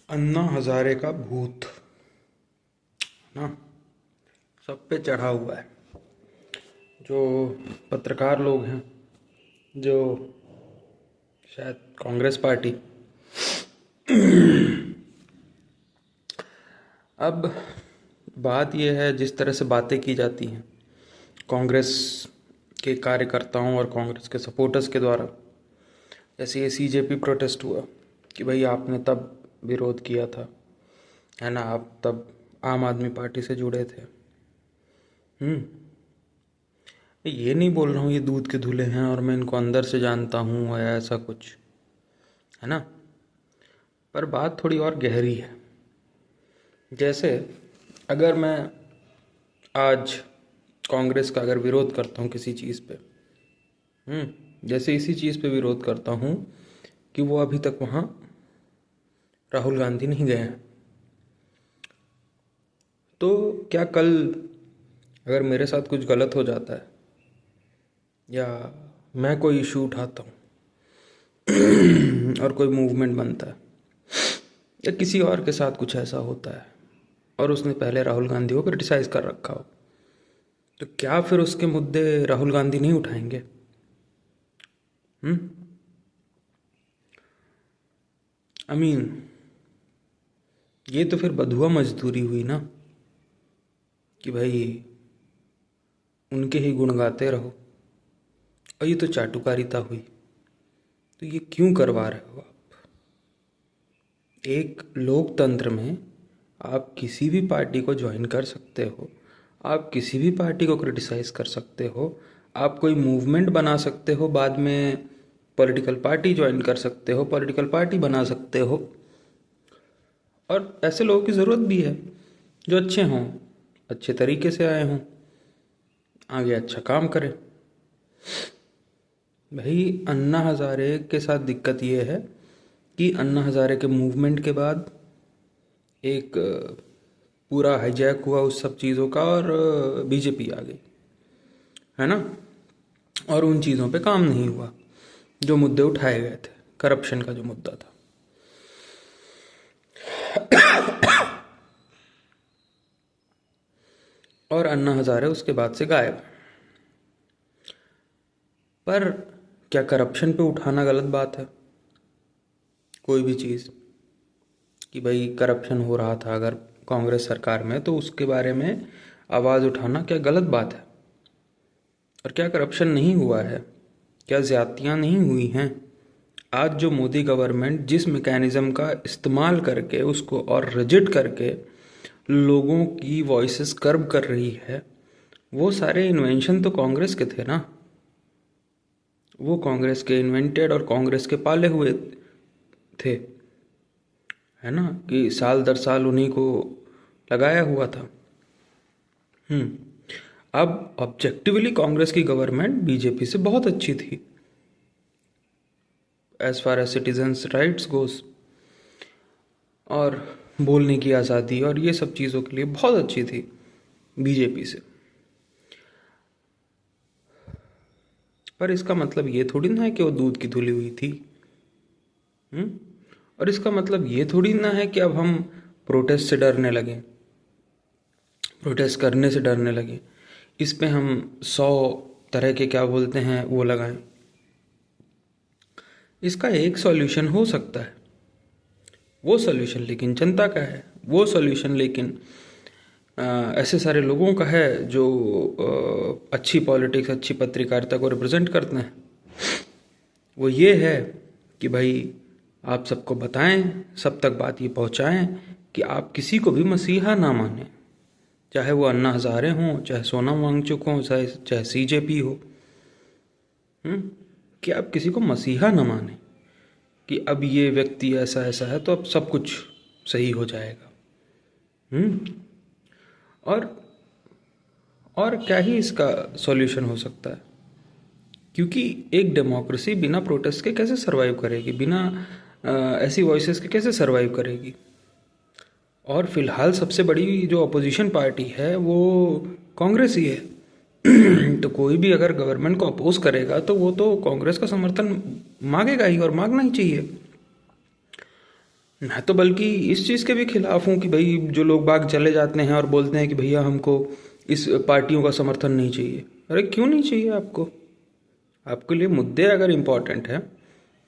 अन्ना हजारे का भूत ना सब पे चढ़ा हुआ है। जो पत्रकार लोग हैं, जो शायद कांग्रेस पार्टी, अब बात यह है जिस तरह से बातें की जाती हैं कांग्रेस के कार्यकर्ताओं और कांग्रेस के सपोर्टर्स के द्वारा। जैसे ये सीजेपी प्रोटेस्ट हुआ कि भाई आपने तब विरोध किया था, है ना, आप तब आम आदमी पार्टी से जुड़े थे। ये नहीं बोल रहा हूँ ये दूध के धुले हैं और मैं इनको अंदर से जानता हूँ या ऐसा कुछ, है ना। पर बात थोड़ी और गहरी है। जैसे अगर मैं आज कांग्रेस का अगर विरोध करता हूँ किसी चीज़ पे, जैसे इसी चीज़ पे विरोध करता हूँ कि वो अभी तक वहाँ राहुल गांधी नहीं गए हैं, तो क्या कल अगर मेरे साथ कुछ गलत हो जाता है या मैं कोई इशू उठाता हूँ और कोई मूवमेंट बनता है या किसी और के साथ कुछ ऐसा होता है और उसने पहले राहुल गांधी को क्रिटिसाइज़ कर रखा हो, तो क्या फिर उसके मुद्दे राहुल गांधी नहीं उठाएंगे? ये तो फिर बधुआ मजदूरी हुई ना, कि भाई उनके ही गुण गाते रहो। और ये तो चाटुकारिता हुई। तो ये क्यों करवा रहे हो आप? एक लोकतंत्र में आप किसी भी पार्टी को ज्वाइन कर सकते हो, आप किसी भी पार्टी को क्रिटिसाइज़ कर सकते हो, आप कोई मूवमेंट बना सकते हो, बाद में पॉलिटिकल पार्टी ज्वाइन कर सकते हो, पॉलिटिकल पार्टी बना सकते हो। और ऐसे लोगों की ज़रूरत भी है जो अच्छे हों, अच्छे तरीके से आए हों, आगे अच्छा काम करें। भाई अन्ना हज़ारे के साथ दिक्कत ये है कि अन्ना हज़ारे के मूवमेंट के बाद एक पूरा हाईजैक हुआ उस सब चीज़ों का और बीजेपी आ गई, है ना। और उन चीज़ों पे काम नहीं हुआ जो मुद्दे उठाए गए थे। करप्शन का जो मुद्दा था, और अन्ना हज़ारे उसके बाद से गायब। पर क्या करप्शन पे उठाना गलत बात है? कोई भी चीज़ कि भाई करप्शन हो रहा था अगर कांग्रेस सरकार में, तो उसके बारे में आवाज़ उठाना क्या गलत बात है? और क्या करप्शन नहीं हुआ है? क्या ज़्यादतियाँ नहीं हुई हैं? आज जो मोदी गवर्नमेंट जिस मैकेनिज़्म का इस्तेमाल करके उसको और रिजिड करके लोगों की वॉइसेस कर्ब कर रही है, वो सारे इन्वेंशन तो कांग्रेस के थे ना। वो कांग्रेस के इन्वेंटेड और कांग्रेस के पाले हुए थे, है ना, कि साल दर साल उन्हीं को लगाया हुआ था। अब ऑब्जेक्टिवली कांग्रेस की गवर्नमेंट बीजेपी से बहुत अच्छी थी as far as citizens rights goes, और बोलने की आज़ादी और ये सब चीज़ों के लिए बहुत अच्छी थी बीजेपी से। पर इसका मतलब ये थोड़ी ना है कि वो दूध की धुली हुई थी। और इसका मतलब ये थोड़ी ना है कि अब हम प्रोटेस्ट से डरने लगे, प्रोटेस्ट करने से डरने लगे, इस पे हम 100 तरह के क्या बोलते हैं वो लगाएं। इसका एक सॉल्यूशन हो सकता है, वो सॉल्यूशन लेकिन जनता का है, वो सॉल्यूशन लेकिन ऐसे सारे लोगों का है जो अच्छी पॉलिटिक्स, अच्छी पत्रकारिता को रिप्रेजेंट करते हैं। वो ये है कि भाई आप सबको बताएं, सब तक बात ये पहुंचाएं कि आप किसी को भी मसीहा ना माने, चाहे वो अन्ना हज़ारे हों, चाहे सोनम वांगचुक हों, चाहे सीजेपी हो। कि आप किसी को मसीहा ना माने कि अब ये व्यक्ति ऐसा ऐसा है तो अब सब कुछ सही हो जाएगा। और क्या ही इसका सॉल्यूशन हो सकता है? क्योंकि एक डेमोक्रेसी बिना प्रोटेस्ट के कैसे सरवाइव करेगी, बिना ऐसी वॉइसेस के कैसे सरवाइव करेगी? और फिलहाल सबसे बड़ी जो अपोजिशन पार्टी है वो कांग्रेस ही है। तो कोई भी अगर गवर्नमेंट को अपोज करेगा तो वो तो कांग्रेस का समर्थन मांगेगा ही, और मांगना ही चाहिए। मैं तो बल्कि इस चीज़ के भी खिलाफ हूँ कि भाई जो लोग बाग चले जाते हैं और बोलते हैं कि भैया हमको इस पार्टियों का समर्थन नहीं चाहिए। अरे क्यों नहीं चाहिए आपको? आपके लिए मुद्दे अगर इम्पोर्टेंट है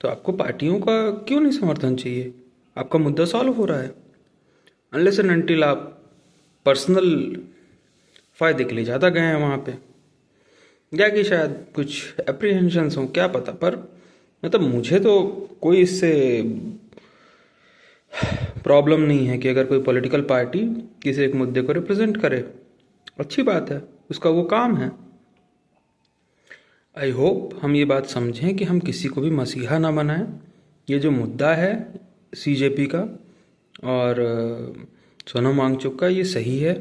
तो आपको पार्टियों का क्यों नहीं समर्थन चाहिए? आपका मुद्दा सॉल्व हो रहा है। अनलेस एंड अनटिल आप पर्सनल फ़ायदे के लिए ज़्यादा गए हैं वहाँ पे, या कि शायद कुछ एप्रीहेंशंस हों, क्या पता। पर मतलब मुझे तो कोई इससे प्रॉब्लम नहीं है कि अगर कोई पॉलिटिकल पार्टी किसी एक मुद्दे को रिप्रेजेंट करे। अच्छी बात है, उसका वो काम है। आई होप हम ये बात समझें कि हम किसी को भी मसीहा ना बनाएं। ये जो मुद्दा है सीजेपी का और सोनम वांगचुक का, ये सही है।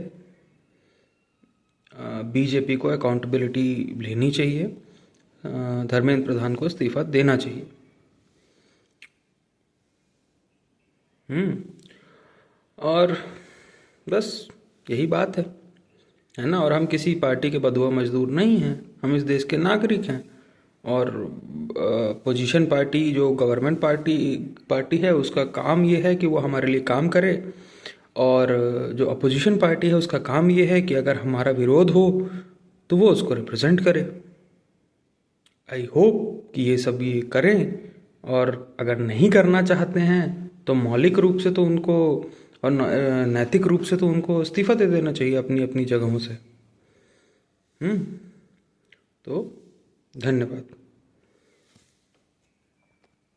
बीजेपी को अकाउंटेबिलिटी लेनी चाहिए। धर्मेंद्र प्रधान को इस्तीफा देना चाहिए। और बस यही बात है ना। और हम किसी पार्टी के बंधुआ मजदूर नहीं हैं, हम इस देश के नागरिक हैं। और पोजीशन पार्टी जो गवर्नमेंट पार्टी है, उसका काम ये है कि वो हमारे लिए काम करे। और जो अपोजिशन पार्टी है उसका काम ये है कि अगर हमारा विरोध हो तो वो उसको रिप्रेजेंट करे। आई होप कि ये सब ये करें। और अगर नहीं करना चाहते हैं तो मौलिक रूप से तो उनको और नैतिक रूप से तो उनको इस्तीफा दे देना चाहिए अपनी अपनी जगहों से। तो धन्यवाद।